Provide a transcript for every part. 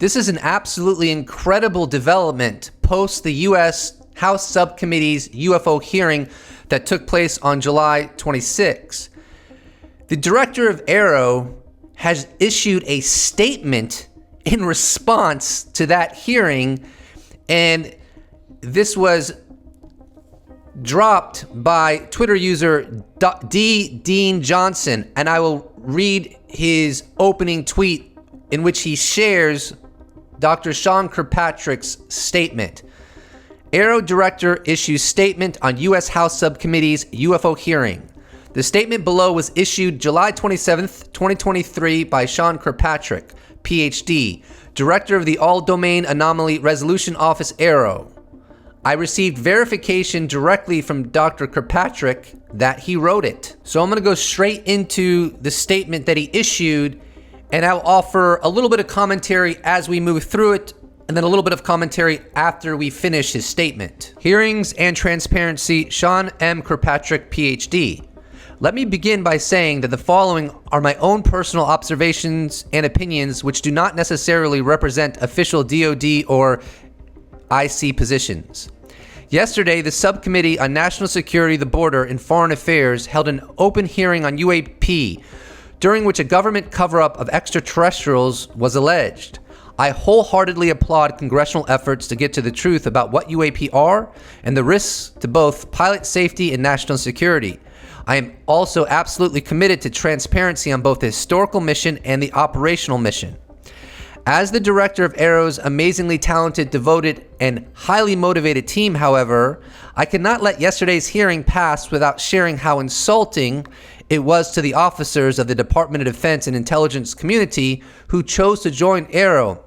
This is an absolutely incredible development post the U.S. House Subcommittee's UFO hearing that took place on July 26. The director of AARO has issued a statement in response to that hearing, and this was dropped by Twitter user D. Dean Johnson, and I will read his opening tweet in which he shares Dr. Sean Kirkpatrick's statement. AARO director issues statement on U.S. House Subcommittee's UFO hearing. The statement below was issued July 27th, 2023 by Sean Kirkpatrick, PhD, director of the All-Domain Anomaly Resolution Office, AARO. I received verification directly from Dr. Kirkpatrick that he wrote it. So I'm going to go straight into the statement that he issued, and I'll offer a little bit of commentary as we move through it, and then a little bit of commentary after we finish his statement. Hearings and Transparency, Sean M. Kirkpatrick, PhD. Let me begin by saying that the following are my own personal observations and opinions which do not necessarily represent official DoD or IC positions. Yesterday, the Subcommittee on National Security, the Border, and Foreign Affairs held an open hearing on UAP, during which a government cover-up of extraterrestrials was alleged. I wholeheartedly applaud congressional efforts to get to the truth about what UAP are and the risks to both pilot safety and national security. I am also absolutely committed to transparency on both the historical mission and the operational mission. As the director of AARO's amazingly talented, devoted, and highly motivated team, however, I could not let yesterday's hearing pass without sharing how insulting it was to the officers of the Department of Defense and intelligence community who chose to join AARO.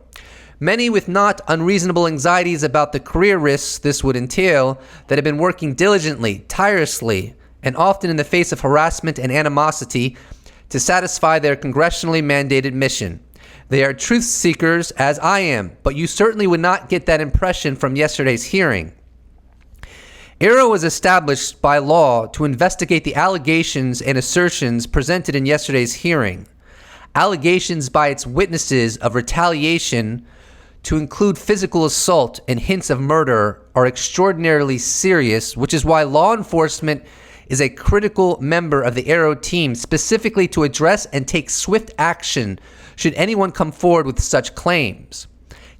Many with not unreasonable anxieties about the career risks this would entail that have been working diligently, tirelessly, and often in the face of harassment and animosity to satisfy their congressionally mandated mission. They are truth seekers, as I am, but you certainly would not get that impression from yesterday's hearing. AARO was established by law to investigate the allegations and assertions presented in yesterday's hearing. Allegations by its witnesses of retaliation, to include physical assault and hints of murder, are extraordinarily serious, which is why law enforcement is a critical member of the AARO team, specifically to address and take swift action should anyone come forward with such claims.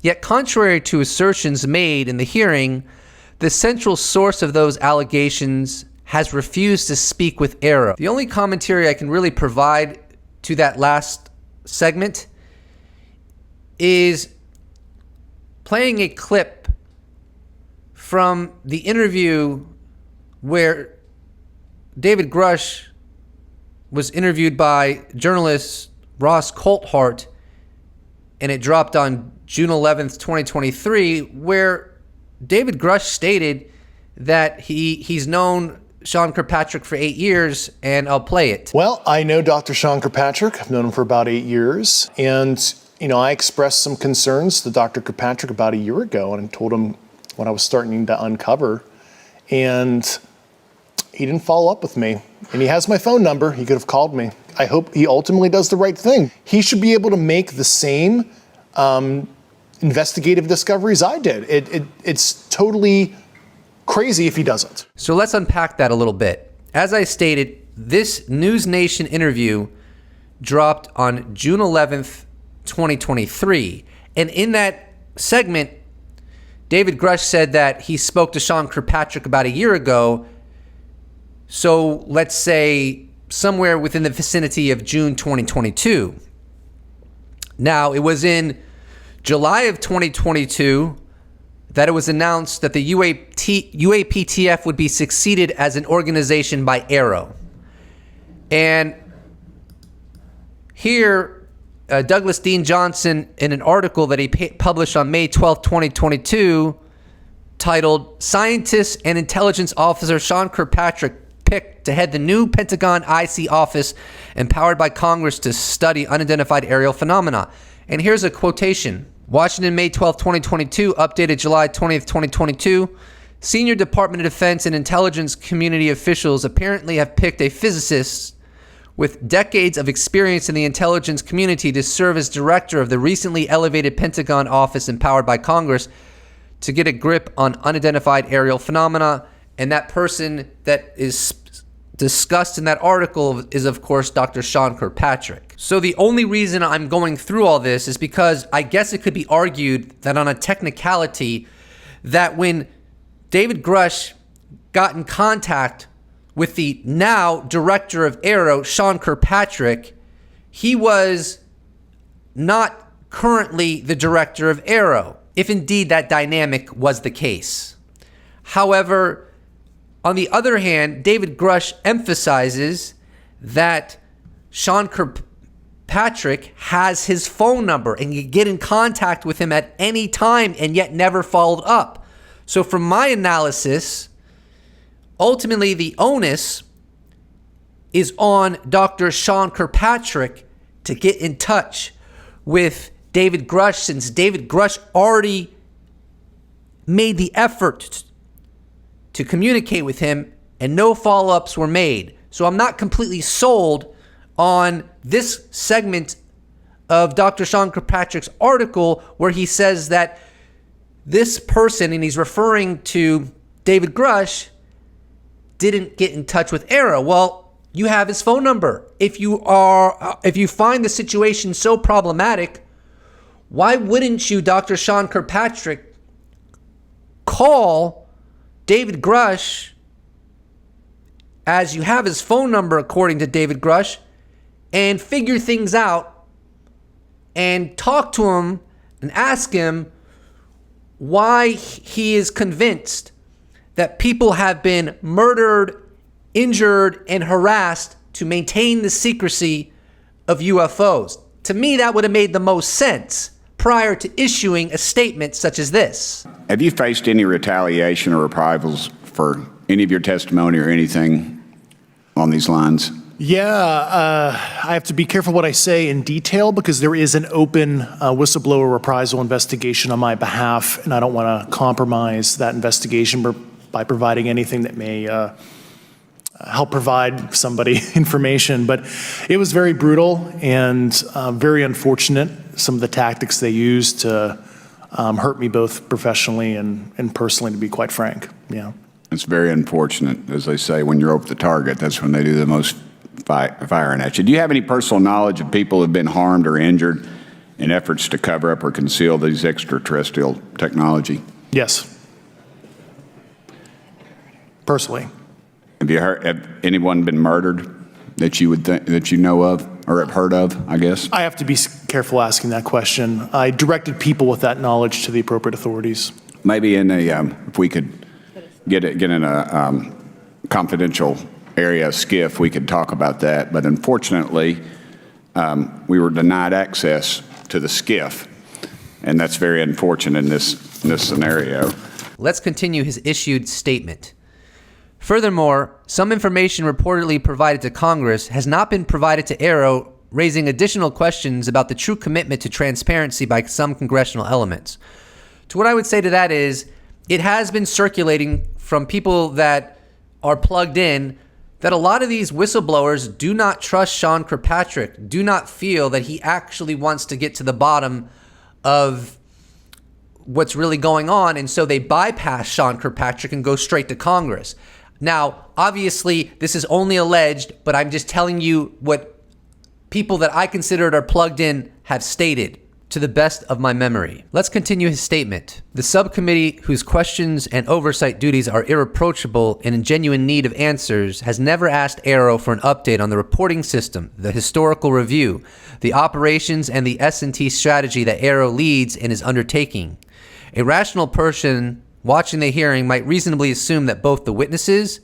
Yet, contrary to assertions made in the hearing, the central source of those allegations has refused to speak with AARO. The only commentary I can really provide to that last segment is playing a clip from the interview where David Grusch was interviewed by journalist Ross Coulthart, and it dropped on June 11th, 2023, where David Grusch stated that he's known Sean Kirkpatrick for 8 years, and I'll play it. Well, I know Dr. Sean Kirkpatrick. I've known him for about 8 years, and I expressed some concerns to Dr. Kirkpatrick about a year ago and told him what I was starting to uncover, and he didn't follow up with me. And he has my phone number. He could have called me. I hope he ultimately does the right thing. He should be able to make the same investigative discoveries I did. It's totally crazy if he doesn't. So let's unpack that a little bit. As I stated, this News Nation interview dropped on June 11th, 2023. And in that segment, David Grusch said that he spoke to Sean Kirkpatrick about a year ago. So let's say somewhere within the vicinity of June 2022. Now, it was in July of 2022 that it was announced that the UAPTF would be succeeded as an organization by AARO. And here, Douglas Dean Johnson, in an article that he published on May 12, 2022, titled, "Scientist and Intelligence Officer Sean Kirkpatrick picked to head the new Pentagon IC office empowered by Congress to study unidentified aerial phenomena." And here's a quotation. Washington, May 12, 2022, updated July 20th, 2022. Senior Department of Defense and intelligence community officials apparently have picked a physicist with decades of experience in the intelligence community to serve as director of the recently elevated Pentagon office empowered by Congress to get a grip on unidentified aerial phenomena. And that person that is discussed in that article is, of course, Dr. Sean Kirkpatrick. So the only reason I'm going through all this is because I guess it could be argued that on a technicality, that when David Grusch got in contact with the now director of AARO, Sean Kirkpatrick, he was not currently the director of AARO, if indeed that dynamic was the case. However, on the other hand, David Grusch emphasizes that Sean Kirkpatrick has his phone number and you get in contact with him at any time and yet never followed up. So from my analysis, ultimately the onus is on Dr. Sean Kirkpatrick to get in touch with David Grusch, since David Grusch already made the effort to communicate with him and no follow-ups were made. So I'm not completely sold on this segment of Dr. Sean Kirkpatrick's article where he says that this person, and he's referring to David Grusch, didn't get in touch with AARO. Well, you have his phone number. If you find the situation so problematic, why wouldn't you, Dr. Sean Kirkpatrick, call David Grusch, as you have his phone number according to David Grusch, and figure things out and talk to him and ask him why he is convinced that people have been murdered, injured, and harassed to maintain the secrecy of UFOs. To me, that would have made the most sense prior to issuing a statement such as this. Have you faced any retaliation or reprisals for any of your testimony or anything on these lines? Yeah, I have to be careful what I say in detail because there is an open whistleblower reprisal investigation on my behalf, and I don't want to compromise that investigation by providing anything that may help provide somebody information. But it was very brutal and very unfortunate, some of the tactics they used to hurt me both professionally and personally, to be quite frank. Yeah. It's very unfortunate. As they say, when you're over the target, that's when they do the most firing at you. Do you have any personal knowledge of people who have been harmed or injured in efforts to cover up or conceal these extraterrestrial technology? Yes. Personally. Have anyone been murdered that you would think, that you know of or have heard of, I guess? I have to be careful asking that question. I directed people with that knowledge to the appropriate authorities. Maybe in a, if we could get in a confidential area of SCIF, we could talk about that. But unfortunately, we were denied access to the SCIF, and that's very unfortunate in this scenario. Let's continue his issued statement. Furthermore, some information reportedly provided to Congress has not been provided to AARO, raising additional questions about the true commitment to transparency by some congressional elements. To what I would say to that is, it has been circulating from people that are plugged in that a lot of these whistleblowers do not trust Sean Kirkpatrick, do not feel that he actually wants to get to the bottom of what's really going on, and so they bypass Sean Kirkpatrick and go straight to Congress. Now, obviously, this is only alleged, but I'm just telling you what people that I considered are plugged in have stated to the best of my memory. Let's continue his statement. The subcommittee, whose questions and oversight duties are irreproachable and in genuine need of answers, has never asked AARO for an update on the reporting system, the historical review, the operations, and the S&T strategy that AARO leads and is undertaking. A rational person watching the hearing might reasonably assume that both the witnesses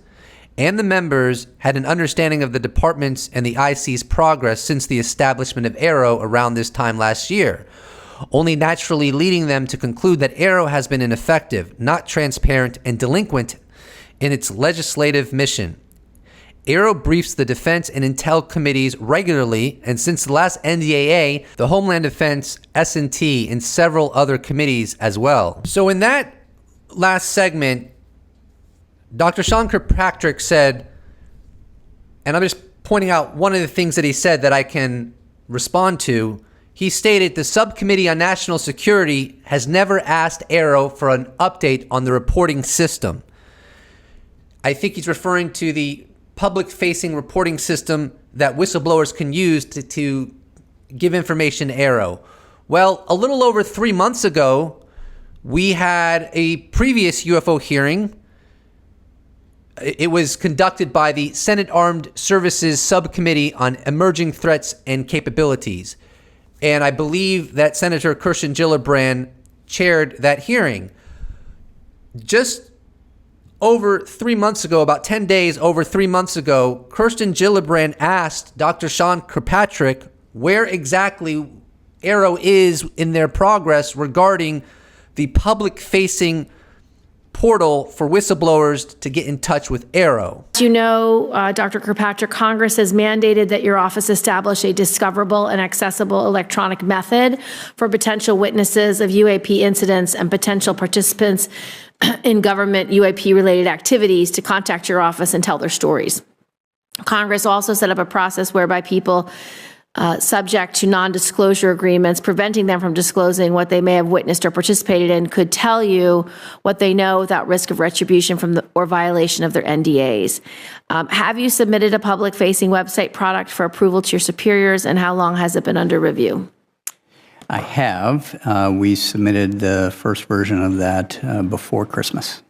and the members had an understanding of the department's and the IC's progress since the establishment of AARO around this time last year, only naturally leading them to conclude that AARO has been ineffective, not transparent, and delinquent in its legislative mission. AARO briefs the Defense and Intel committees regularly, and since the last NDAA, the Homeland Defense, S&T, and several other committees as well. So in that last segment, Dr. Sean Kirkpatrick said, and I'm just pointing out one of the things that he said that I can respond to. He stated the Subcommittee on National Security has never asked AARO for an update on the reporting system. I think he's referring to the public-facing reporting system that whistleblowers can use to give information to AARO. Well, a little over 3 months ago, we had a previous UFO hearing. It was conducted by the Senate Armed Services Subcommittee on Emerging Threats and Capabilities. And I believe that Senator Kirsten Gillibrand chaired that hearing. Just over 3 months ago, about 10 days over 3 months ago, Kirsten Gillibrand asked Dr. Sean Kirkpatrick where exactly AARO is in their progress regarding the public-facing portal for whistleblowers to get in touch with AARO. As you know, Dr. Kirkpatrick, Congress has mandated that your office establish a discoverable and accessible electronic method for potential witnesses of UAP incidents and potential participants in government UAP-related activities to contact your office and tell their stories. Congress also set up a process whereby people subject to non-disclosure agreements, preventing them from disclosing what they may have witnessed or participated in, could tell you what they know without risk of retribution from or violation of their NDAs. Have you submitted a public-facing website product for approval to your superiors, and how long has it been under review? I have. We submitted the first version of that before Christmas.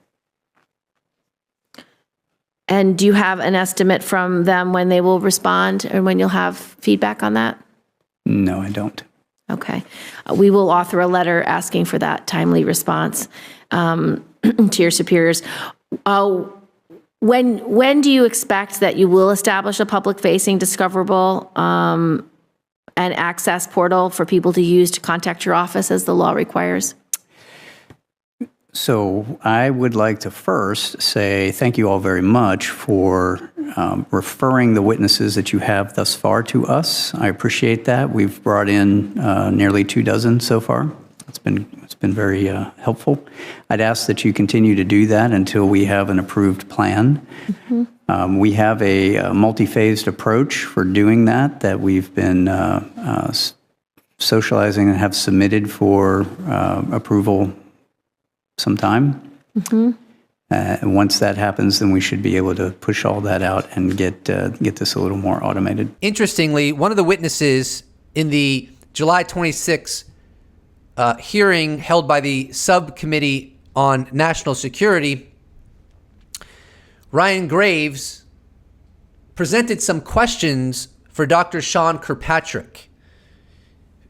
And do you have an estimate from them when they will respond and when you'll have feedback on that? No, I don't. Okay. We will author a letter asking for that timely response to your superiors. When do you expect that you will establish a public-facing discoverable and access portal for people to use to contact your office as the law requires? So I would like to first say thank you all very much for referring the witnesses that you have thus far to us. I appreciate that. We've brought in nearly 24 so far. It's been very helpful. I'd ask that you continue to do that until we have an approved plan. Mm-hmm. We have a multi-phased approach for doing that we've been socializing and have submitted for approval sometime. Mm-hmm. Once that happens, then we should be able to push all that out and get this a little more automated. Interestingly, one of the witnesses in the July 26 hearing held by the Subcommittee on National Security, Ryan Graves, presented some questions for Dr. Sean Kirkpatrick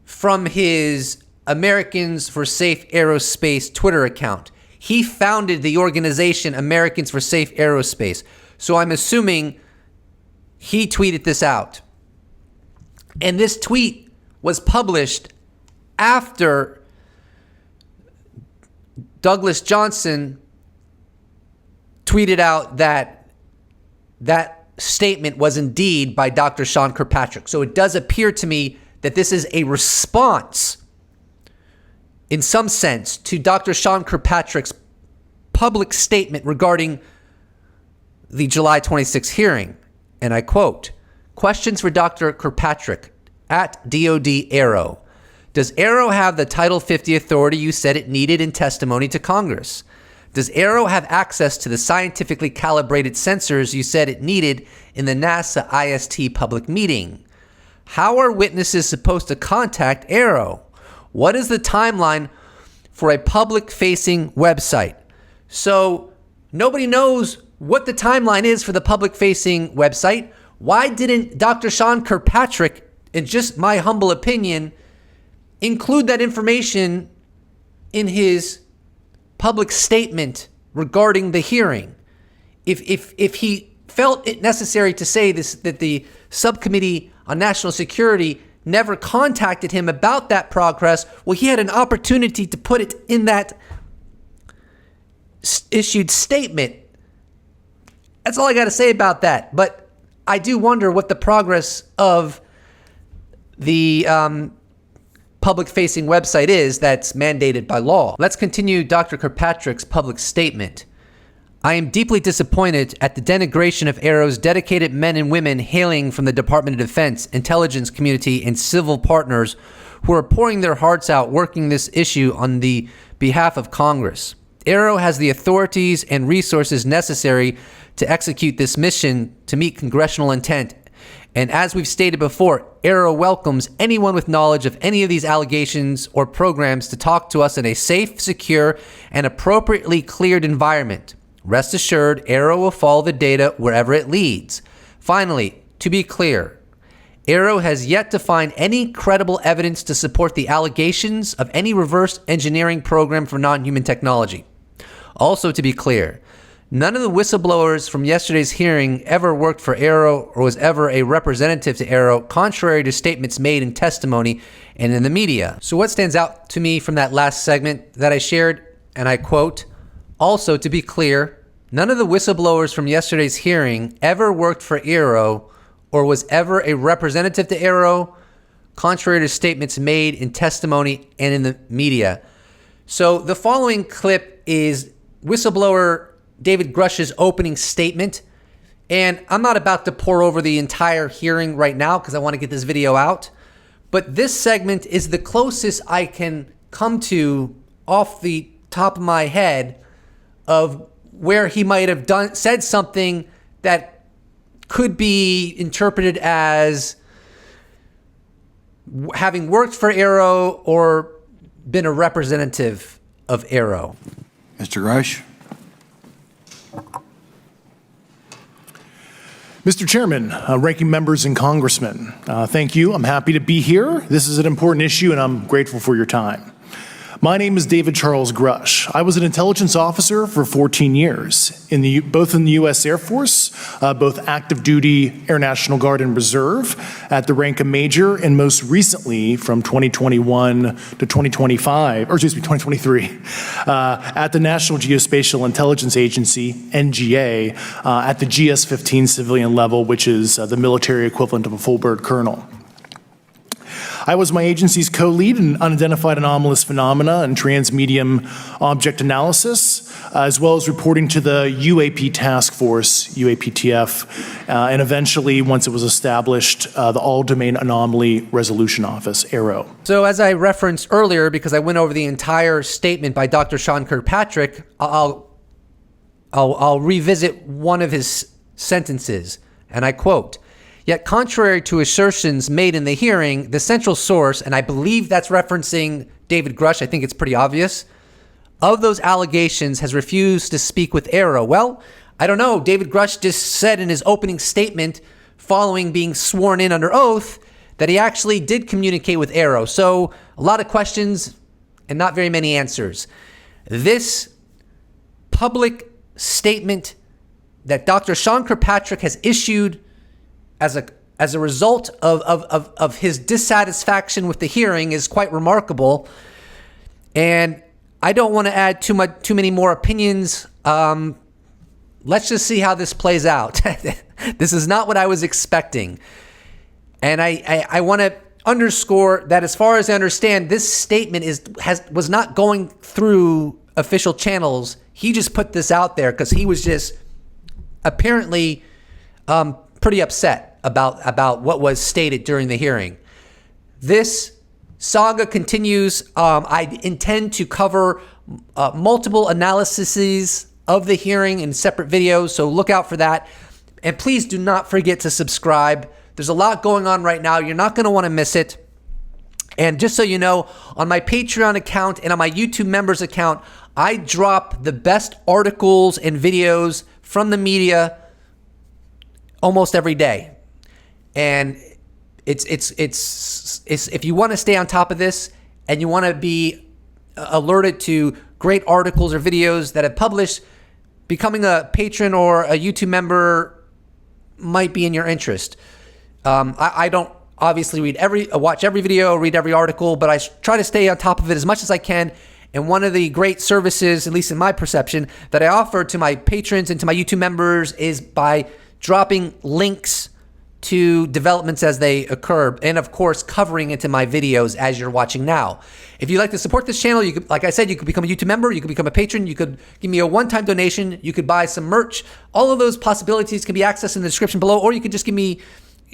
from his Americans for Safe Aerospace Twitter account. He founded the organization Americans for Safe Aerospace. So I'm assuming he tweeted this out. And this tweet was published after Douglas Johnson tweeted out that that statement was indeed by Dr. Sean Kirkpatrick. So it does appear to me that this is a response in some sense, to Dr. Sean Kirkpatrick's public statement regarding the July 26 hearing. And I quote, questions for Dr. Kirkpatrick at DOD AARO. Does AARO have the Title 50 authority you said it needed in testimony to Congress? Does AARO have access to the scientifically calibrated sensors you said it needed in the NASA IST public meeting? How are witnesses supposed to contact AARO? What is the timeline for a public-facing website? So nobody knows what the timeline is for the public-facing website. Why didn't Dr. Sean Kirkpatrick, in just my humble opinion, include that information in his public statement regarding the hearing? If he felt it necessary to say this, that the Subcommittee on National Security never contacted him about that progress, well, he had an opportunity to put it in that issued statement. That's all I got to say about that. But I do wonder what the progress of the public-facing website is that's mandated by law. Let's continue Dr. Kirkpatrick's public statement. I am deeply disappointed at the denigration of AARO's dedicated men and women hailing from the Department of Defense, intelligence community, and civil partners who are pouring their hearts out working this issue on the behalf of Congress. AARO has the authorities and resources necessary to execute this mission to meet congressional intent. And as we've stated before, AARO welcomes anyone with knowledge of any of these allegations or programs to talk to us in a safe, secure, and appropriately cleared environment. Rest assured, AARO will follow the data wherever it leads. Finally, to be clear, AARO has yet to find any credible evidence to support the allegations of any reverse engineering program for non-human technology. Also, to be clear, none of the whistleblowers from yesterday's hearing ever worked for AARO or was ever a representative to AARO, contrary to statements made in testimony and in the media. So what stands out to me from that last segment that I shared, and I quote, "Also, to be clear, none of the whistleblowers from yesterday's hearing ever worked for AARO or was ever a representative to AARO, contrary to statements made in testimony and in the media." So the following clip is whistleblower David Grusch's opening statement. And I'm not about to pour over the entire hearing right now because I want to get this video out. But this segment is the closest I can come to off the top of my head of where he might have said something that could be interpreted as having worked for AARO or been a representative of AARO. Mr. Grusch. Mr. Chairman, ranking members and congressmen, thank you. I'm happy to be here. This is an important issue, and I'm grateful for your time. My name is David Charles Grusch. I was an intelligence officer for 14 years, both in the U.S. Air Force, both active duty Air National Guard and Reserve, at the rank of major, and most recently from 2021 to 2023, at the National Geospatial Intelligence Agency, NGA, at the GS-15 civilian level, which is the military equivalent of a full bird colonel. I was my agency's co-lead in unidentified anomalous phenomena and transmedium object analysis, as well as reporting to the UAP task force, UAPTF, and eventually, once it was established, the All-Domain Anomaly Resolution Office, AARO. So as I referenced earlier, because I went over the entire statement by Dr. Sean Kirkpatrick, I'll revisit one of his sentences, and I quote, "Yet contrary to assertions made in the hearing, the central source," and I believe that's referencing David Grusch, I think it's pretty obvious, "of those allegations has refused to speak with AARO." Well, I don't know. David Grusch just said in his opening statement following being sworn in under oath that he actually did communicate with AARO. So a lot of questions and not very many answers. This public statement that Dr. Sean Kirkpatrick has issued as a result of his dissatisfaction with the hearing is quite remarkable. And I don't want to add too many more opinions. Let's just see how this plays out. This is not what I was expecting. And I want to underscore that as far as I understand, this statement was not going through official channels. He just put this out there because he was just apparently pretty upset about what was stated during the hearing. This saga continues. I intend to cover multiple analyses of the hearing in separate videos, so look out for that. And please do not forget to subscribe. There's a lot going on right now. You're not going to want to miss it. And just so you know, on my Patreon account and on my YouTube members account, I drop the best articles and videos from the media almost every day. And it's if you want to stay on top of this and you want to be alerted to great articles or videos that have published, becoming a patron or a YouTube member might be in your interest. I don't obviously watch every video, read every article, but I try to stay on top of it as much as I can. And one of the great services, at least in my perception, that I offer to my patrons and to my YouTube members is by dropping links to developments as they occur, and of course, covering into my videos as you're watching now. If you'd like to support this channel, you could, like I said, you could become a YouTube member, you could become a patron, you could give me a one-time donation, you could buy some merch. All of those possibilities can be accessed in the description below, or you could just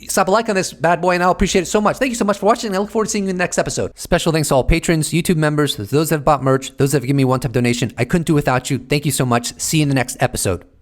slap a like on this bad boy, and I'll appreciate it so much. Thank you so much for watching, and I look forward to seeing you in the next episode. Special thanks to all patrons, YouTube members, those that have bought merch, those that have given me a one-time donation. I couldn't do without you. Thank you so much. See you in the next episode.